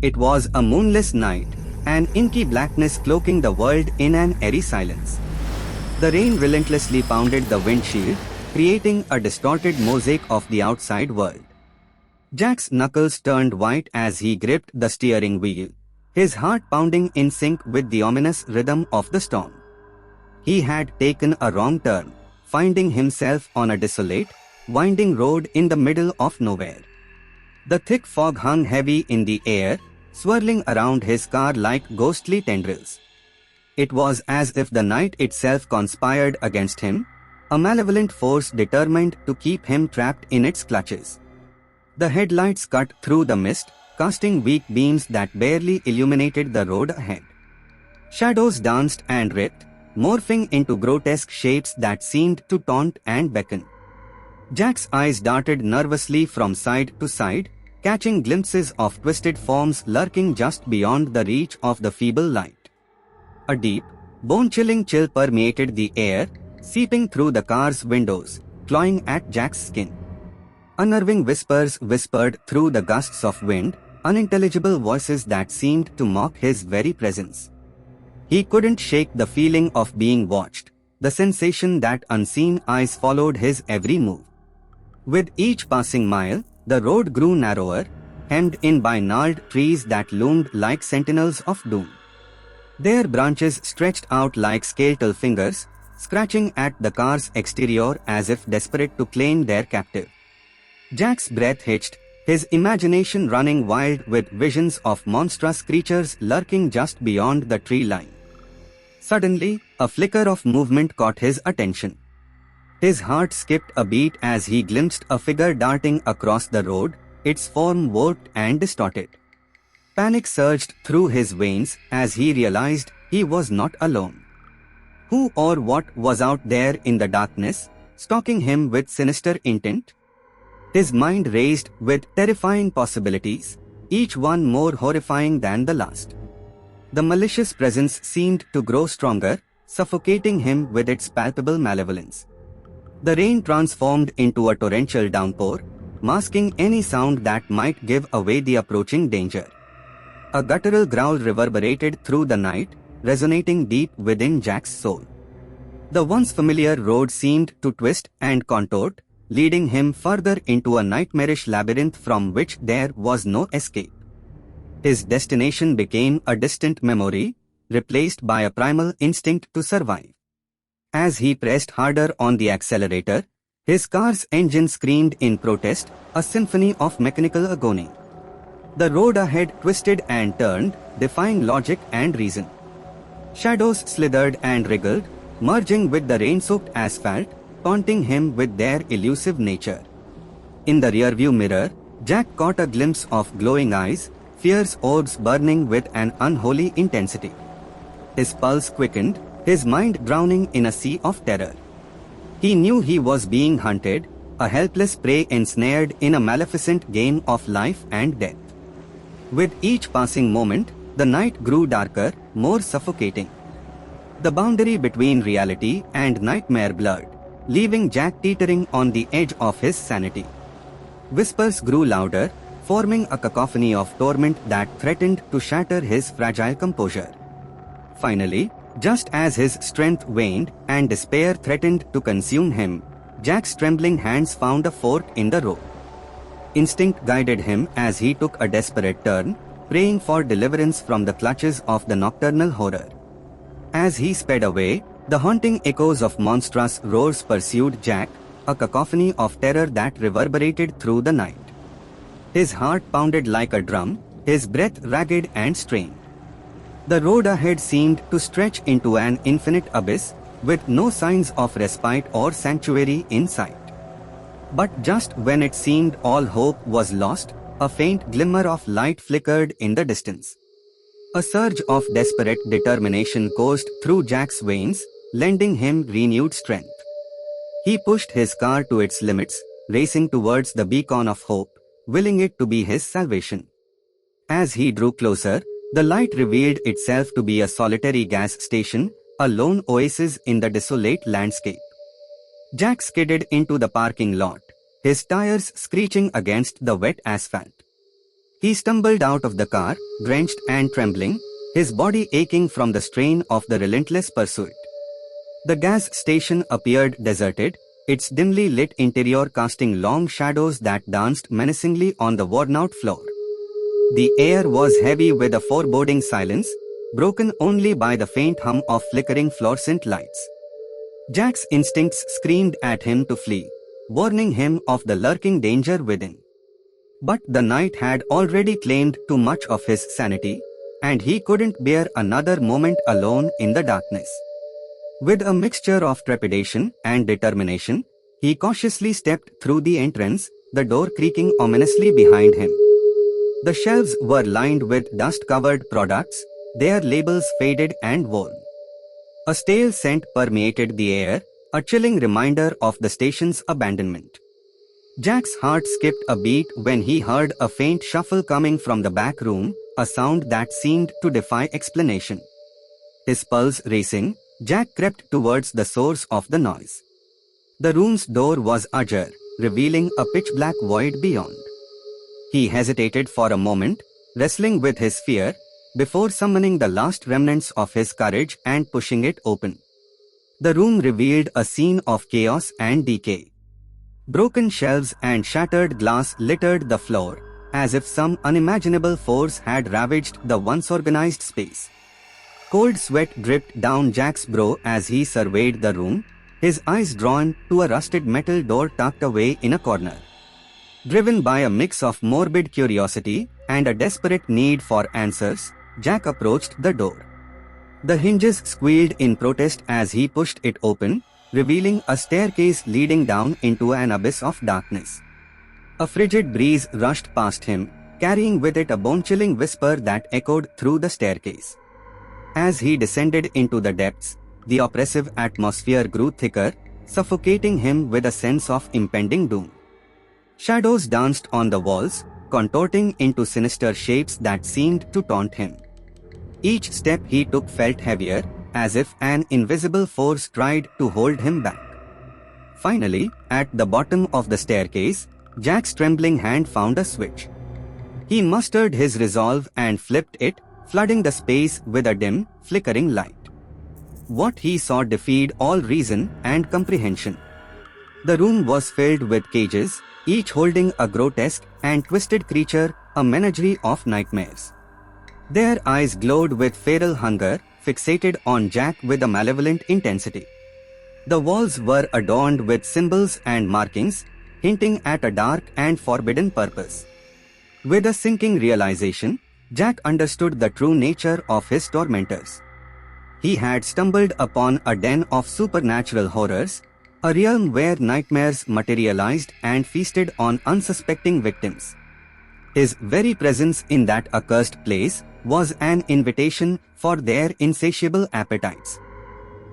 It was a moonless night, an inky blackness cloaking the world in an eerie silence. The rain relentlessly pounded the windshield, creating a distorted mosaic of the outside world. Jack's knuckles turned white as he gripped the steering wheel, his heart pounding in sync with the ominous rhythm of the storm. He had taken a wrong turn, finding himself on a desolate, winding road in the middle of nowhere. The thick fog hung heavy in the air, swirling around his car like ghostly tendrils. It was as if the night itself conspired against him, a malevolent force determined to keep him trapped in its clutches. The headlights cut through the mist, casting weak beams that barely illuminated the road ahead. Shadows danced and writhed, morphing into grotesque shapes that seemed to taunt and beckon. Jack's eyes darted nervously from side to side, catching glimpses of twisted forms lurking just beyond the reach of the feeble light. A deep, bone-chilling chill permeated the air, seeping through the car's windows, clawing at Jack's skin. Unnerving whispers whispered through the gusts of wind, unintelligible voices that seemed to mock his very presence. He couldn't shake the feeling of being watched, the sensation that unseen eyes followed his every move. With each passing mile, the road grew narrower, hemmed in by gnarled trees that loomed like sentinels of doom. Their branches stretched out like skeletal fingers, scratching at the car's exterior as if desperate to claim their captive. Jack's breath hitched, his imagination running wild with visions of monstrous creatures lurking just beyond the tree line. Suddenly, a flicker of movement caught his attention. His heart skipped a beat as he glimpsed a figure darting across the road, its form warped and distorted. Panic surged through his veins as he realized he was not alone. Who or what was out there in the darkness, stalking him with sinister intent? His mind raced with terrifying possibilities, each one more horrifying than the last. The malicious presence seemed to grow stronger, suffocating him with its palpable malevolence. The rain transformed into a torrential downpour, masking any sound that might give away the approaching danger. A guttural growl reverberated through the night, resonating deep within Jack's soul. The once familiar road seemed to twist and contort, leading him further into a nightmarish labyrinth from which there was no escape. His destination became a distant memory, replaced by a primal instinct to survive. As he pressed harder on the accelerator, his car's engine screamed in protest, a symphony of mechanical agony. The road ahead twisted and turned, defying logic and reason. Shadows slithered and wriggled, merging with the rain-soaked asphalt, taunting him with their elusive nature. In the rearview mirror, Jack caught a glimpse of glowing eyes, fierce orbs burning with an unholy intensity. His pulse quickened, his mind drowning in a sea of terror. He knew he was being hunted, a helpless prey ensnared in a maleficent game of life and death. With each passing moment, the night grew darker, more suffocating. The boundary between reality and nightmare blurred, leaving Jack teetering on the edge of his sanity. Whispers grew louder, forming a cacophony of torment that threatened to shatter his fragile composure. Finally, just as his strength waned and despair threatened to consume him, Jack's trembling hands found a fork in the road. Instinct guided him as he took a desperate turn, praying for deliverance from the clutches of the nocturnal horror. As he sped away, the haunting echoes of monstrous roars pursued Jack, a cacophony of terror that reverberated through the night. His heart pounded like a drum, his breath ragged and strained. The road ahead seemed to stretch into an infinite abyss, with no signs of respite or sanctuary in sight. But just when it seemed all hope was lost, a faint glimmer of light flickered in the distance. A surge of desperate determination coursed through Jack's veins, lending him renewed strength. He pushed his car to its limits, racing towards the beacon of hope, willing it to be his salvation. As he drew closer, the light revealed itself to be a solitary gas station, a lone oasis in the desolate landscape. Jack skidded into the parking lot, his tires screeching against the wet asphalt. He stumbled out of the car, drenched and trembling, his body aching from the strain of the relentless pursuit. The gas station appeared deserted, its dimly lit interior casting long shadows that danced menacingly on the worn-out floor. The air was heavy with a foreboding silence, broken only by the faint hum of flickering fluorescent lights. Jack's instincts screamed at him to flee, warning him of the lurking danger within. But the night had already claimed too much of his sanity, and he couldn't bear another moment alone in the darkness. With a mixture of trepidation and determination, he cautiously stepped through the entrance, the door creaking ominously behind him. The shelves were lined with dust-covered products, their labels faded and worn. A stale scent permeated the air, a chilling reminder of the station's abandonment. Jack's heart skipped a beat when he heard a faint shuffle coming from the back room, a sound that seemed to defy explanation. His pulse racing, Jack crept towards the source of the noise. The room's door was ajar, revealing a pitch-black void beyond. He hesitated for a moment, wrestling with his fear, before summoning the last remnants of his courage and pushing it open. The room revealed a scene of chaos and decay. Broken shelves and shattered glass littered the floor, as if some unimaginable force had ravaged the once organized space. Cold sweat dripped down Jack's brow as he surveyed the room, his eyes drawn to a rusted metal door tucked away in a corner. Driven by a mix of morbid curiosity and a desperate need for answers, Jack approached the door. The hinges squealed in protest as he pushed it open, revealing a staircase leading down into an abyss of darkness. A frigid breeze rushed past him, carrying with it a bone-chilling whisper that echoed through the staircase. As he descended into the depths, the oppressive atmosphere grew thicker, suffocating him with a sense of impending doom. Shadows danced on the walls, contorting into sinister shapes that seemed to taunt him. Each step he took felt heavier, as if an invisible force tried to hold him back. Finally, at the bottom of the staircase, Jack's trembling hand found a switch. He mustered his resolve and flipped it, flooding the space with a dim, flickering light. What he saw defied all reason and comprehension. The room was filled with cages, each holding a grotesque and twisted creature, a menagerie of nightmares. Their eyes glowed with feral hunger, fixated on Jack with a malevolent intensity. The walls were adorned with symbols and markings, hinting at a dark and forbidden purpose. With a sinking realization, Jack understood the true nature of his tormentors. He had stumbled upon a den of supernatural horrors, a realm where nightmares materialized and feasted on unsuspecting victims. His very presence in that accursed place was an invitation for their insatiable appetites.